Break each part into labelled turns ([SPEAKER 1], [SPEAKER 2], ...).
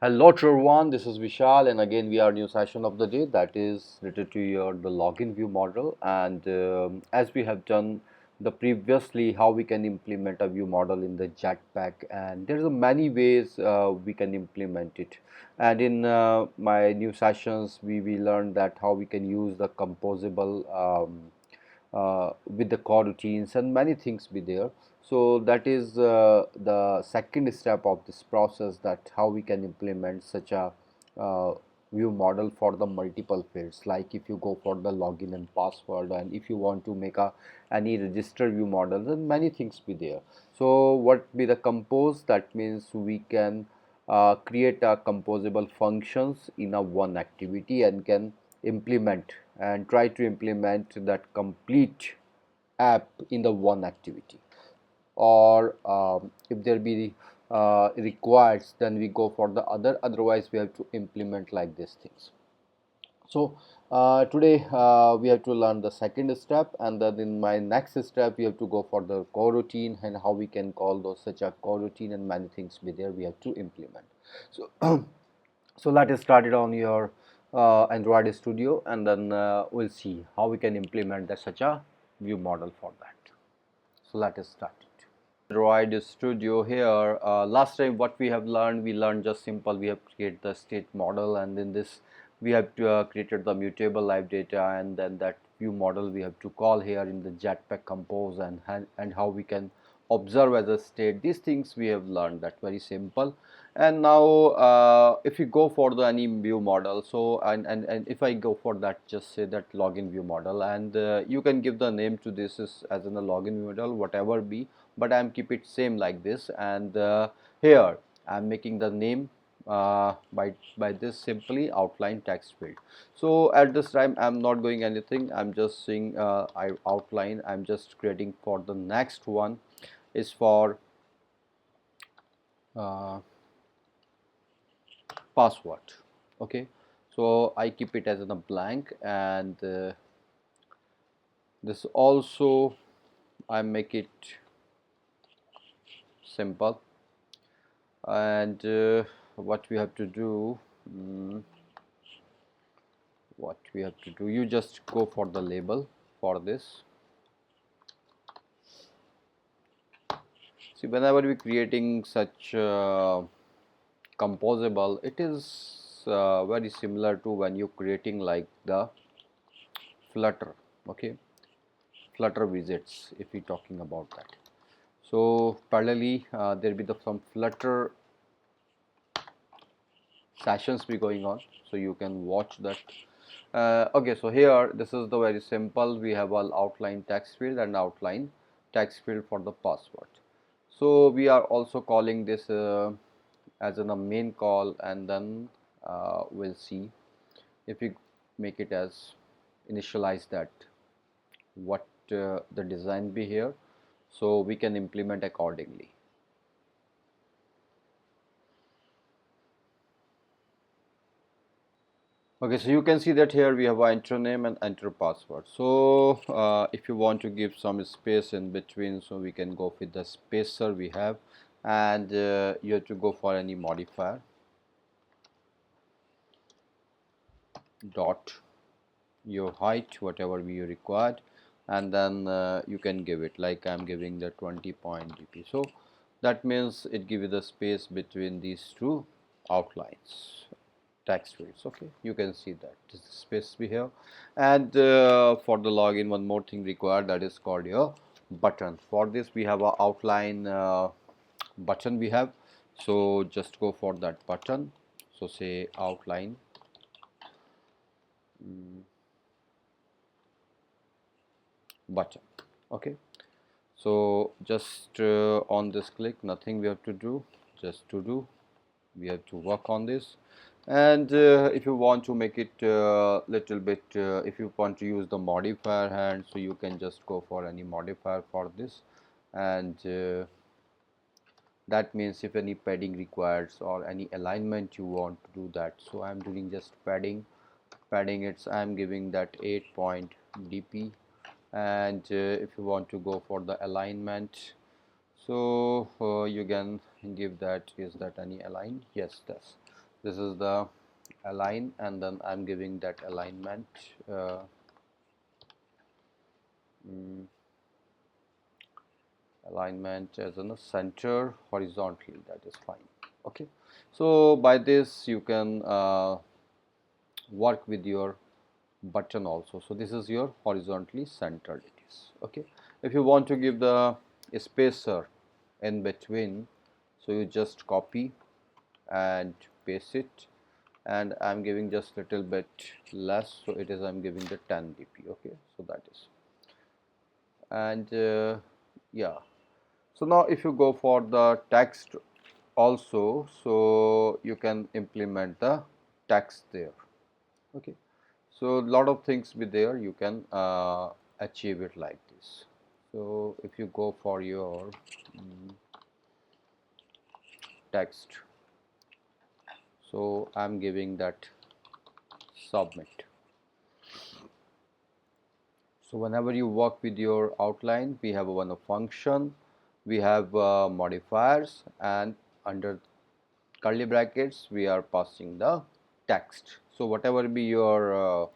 [SPEAKER 1] Hello to everyone, this is Vishal and again we are new session of the day that is related to your the login view model and as we have done the previously how we can implement a view model in the jetpack and there's a many ways we can implement it and in my new sessions we learned that how we can use the composable with the coroutines and many things be there. So that is the second step of this process, that how we can implement such a uh, view model for the multiple fields. Like if you go for the login and password, and if you want to make a any register view model, then many things be there. So what be the compose? That means we can create a composable functions in a one activity and can implement and try to implement that complete app in the one activity. Or if there be required, then we go for the other, otherwise we have to implement like these things. So today we have to learn the second step, and then in my next step we have to go for the coroutine and how we can call those such a coroutine, and many things be there we have to implement. So so let us start it on your Android Studio, and then we'll see how we can implement that such a view model for that. So let us start it. Android Studio here. Last time what we have learned, we learned just simple. We have created the state model, and in this we have to, created the mutable live data, and then that view model we have to call here in the jetpack compose, and how we can observe as a state. These things we have learned, that very simple. And now if you go for the any view model, so and if I go for that, just say that login view model, and you can give the name to this as in the login view model, whatever be, but I'm keep it same like this. And here I'm making the name by this simply outline text field. So at this time I'm not going anything, I'm just saying I outline, I'm just creating for the next one is for uh, password. Okay, so I keep it as a blank, and this also I make it simple. And what we have to do, you just go for the label for this. See, whenever we creating such composable, it is very similar to when you creating like the flutter. Okay, flutter widgets, if we talking about that. So parallelly there will be some flutter sessions be going on, so you can watch that. Okay, so here this is the very simple, we have all outline text field and outline text field for the password. So we are also calling this as in a main call, and then we'll see if we make it as initialize that what the design be here, so we can implement accordingly. Okay, so you can see that here we have our enter name and enter password. So if you want to give some space in between, so we can go with the spacer we have, and you have to go for any modifier dot your height, whatever we required, and then you can give it, like I'm giving the 20 point dp. So that means it gives you the space between these two outlines text fields. Okay, you can see that this is the space we have. And for the login, one more thing required, that is called your button. For this we have a outline button we have, so just go for that button. So say outline button. Okay, so just on this click, nothing we have to do, just to do we have to work on this. And if you want to make it little bit, if you want to use the modifier hand, so you can just go for any modifier for this. And that means if any padding requires or any alignment you want to do that, so I'm doing just padding it's, I'm giving that 8 point dp. And if you want to go for the alignment, so you can give that, is that any align, yes, that's This is the align, and then I'm giving that alignment mm, alignment as in a center horizontally. That is fine. Okay, so by this you can work with your button also. So this is your horizontally centered it is. Okay, if you want to give the spacer in between, so you just copy and paste it, and I'm giving just little bit less, so it is I'm giving the 10 dp. Okay, so that is, and yeah, so now if you go for the text also, so you can implement the text there. Okay, so a lot of things be there, you can achieve it like this. So if you go for your text, so I'm giving that submit. So whenever you work with your outline, we have one function, we have modifiers, and under curly brackets we are passing the text. So whatever be your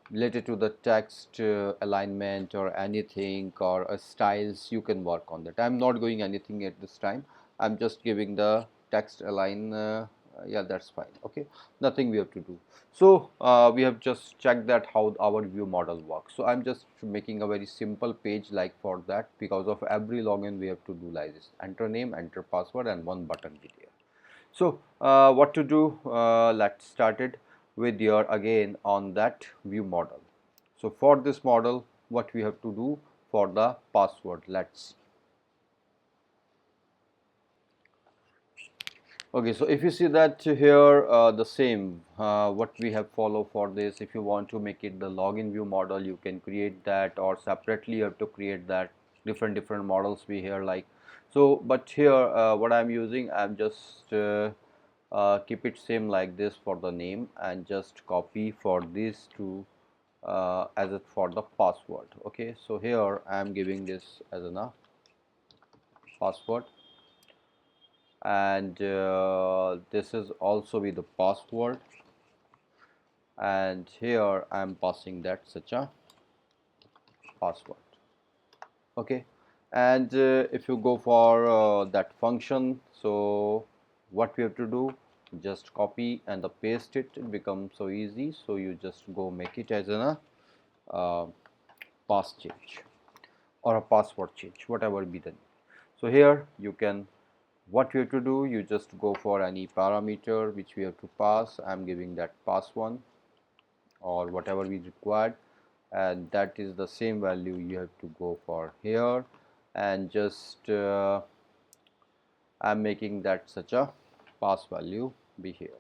[SPEAKER 1] related to the text alignment or anything or styles, you can work on that. I'm not going anything at this time, I'm just giving the text align. Yeah, that's fine. Okay, nothing we have to do. So we have just checked that how our view model works. So I'm just making a very simple page like for that. Because of every login we have to do like this: enter name, enter password, and one button be there. So what to do, let's start it with your again on that view model. So for this model, what we have to do for the password, let's see. Okay, so if you see that here the same what we have follow for this, if you want to make it the login view model, you can create that, or separately you have to create that. Different models we here like. So but here what I'm using, I'm just keep it same like this for the name, and just copy for these two as it for the password. Okay, so here I am giving this as a password, and this is also with the password, and here I am passing that such a password. Okay, and if you go for that function, so what we have to do, just copy and the paste it, it becomes so easy. So you just go make it as a pass change or a password change, whatever be the name. So here you can, what you have to do, you just go for any parameter which we have to pass. I'm giving that pass one or whatever we required, and that is the same value you have to go for here, and just I'm making that such a pass value be here.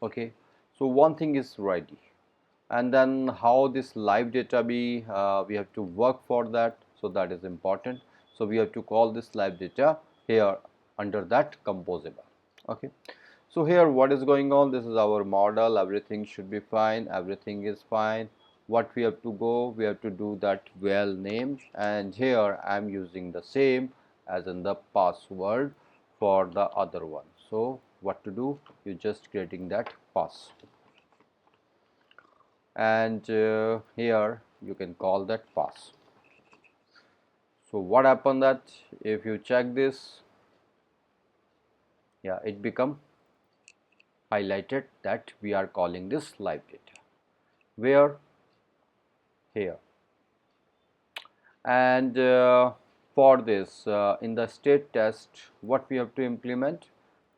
[SPEAKER 1] Okay, so one thing is ready, and then how this live data be, we have to work for that, so that is important. So we have to call this live data here under that composable. Okay, so here what is going on, this is our model, everything should be fine, everything is fine. What we have to go, we have to do that well name, and here I am using the same as in the password for the other one. So what to do, you just creating that pass, and here you can call that pass. So what happened that if you check this, yeah, it become highlighted that we are calling this live data, where here, and for this in the state test, what we have to implement,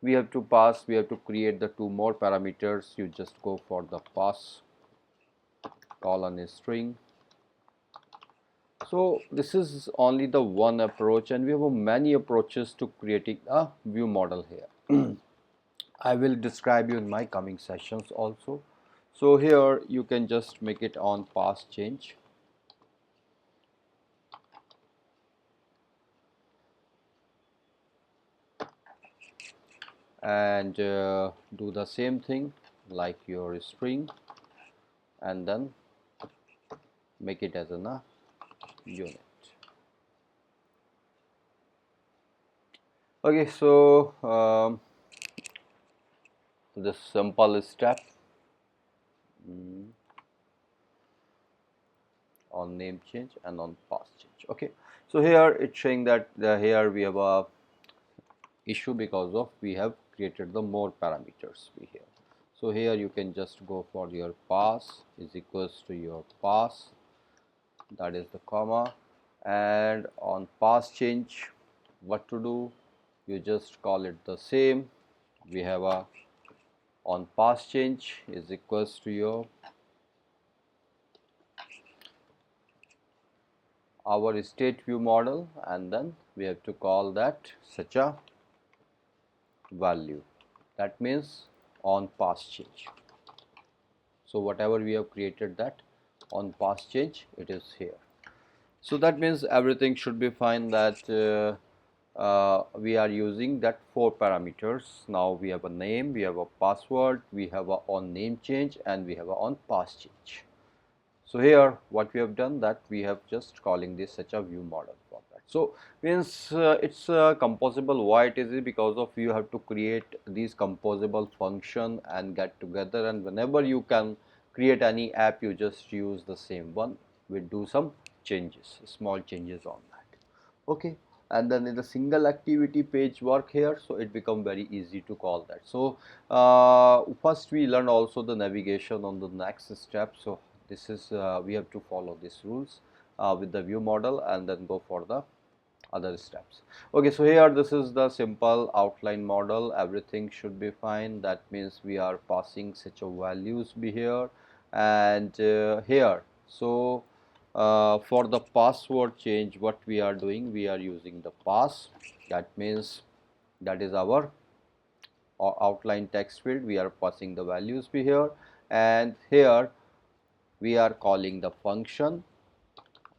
[SPEAKER 1] we have to pass, we have to create the two more parameters. You just go for the pass colon is string. So this is only the one approach, and we have many approaches to creating a view model here. I will describe you in my coming sessions also. So here you can just make it on pass change, and do the same thing like your string, and then make it as a unit. Okay, so this simple step on name change and on pass change. Okay, so here it's showing that here we have a issue because of we have created the more parameters we here. So here you can just go for your pass is equals to your pass, that is the comma, and on pass change what to do, you just call it the same. We have a on pass change is equals to your our state view model, and then we have to call that such a value, that means on pass change. So whatever we have created that on pass change, it is here. So that means everything should be fine, that we are using that 4 parameters. Now we have a name, we have a password, we have a on name change, and we have a on pass change. So here what we have done, that we have just calling this such a view model for that. So means it's composable. Why it is? Because of you have to create these composable function and get together, and whenever you can create any app, you just use the same one. We do some changes, small changes on that. Okay, and then in the single activity page work here, so it become very easy to call that. So first we learn also the navigation on the next step. So this is we have to follow these rules with the view model and then go for the other steps. Okay, so here this is the simple outline model, everything should be fine. That means we are passing such a values be here, and here so for the password change what we are doing, we are using the pass, that means that is our outline text field, we are passing the values be here, and here we are calling the function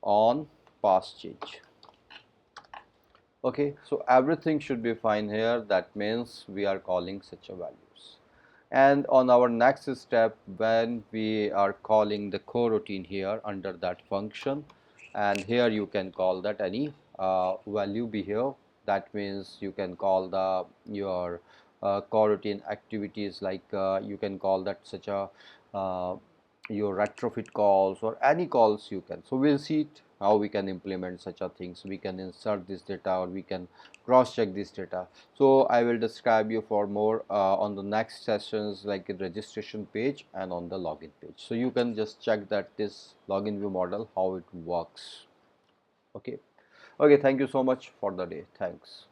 [SPEAKER 1] on pass change. Okay, so everything should be fine here, that means we are calling such a values. And on our next step, when we are calling the coroutine here under that function, and here you can call that any value be here, that means you can call the your coroutine activities, like you can call that such a your retrofit calls or any calls you can. So we'll see it, how we can implement such a things. We can insert this data or we can cross check this data. So I will describe you for more on the next sessions, like a registration page and on the login page. So you can just check that this login view model how it works. Okay, thank you so much for the day. Thanks.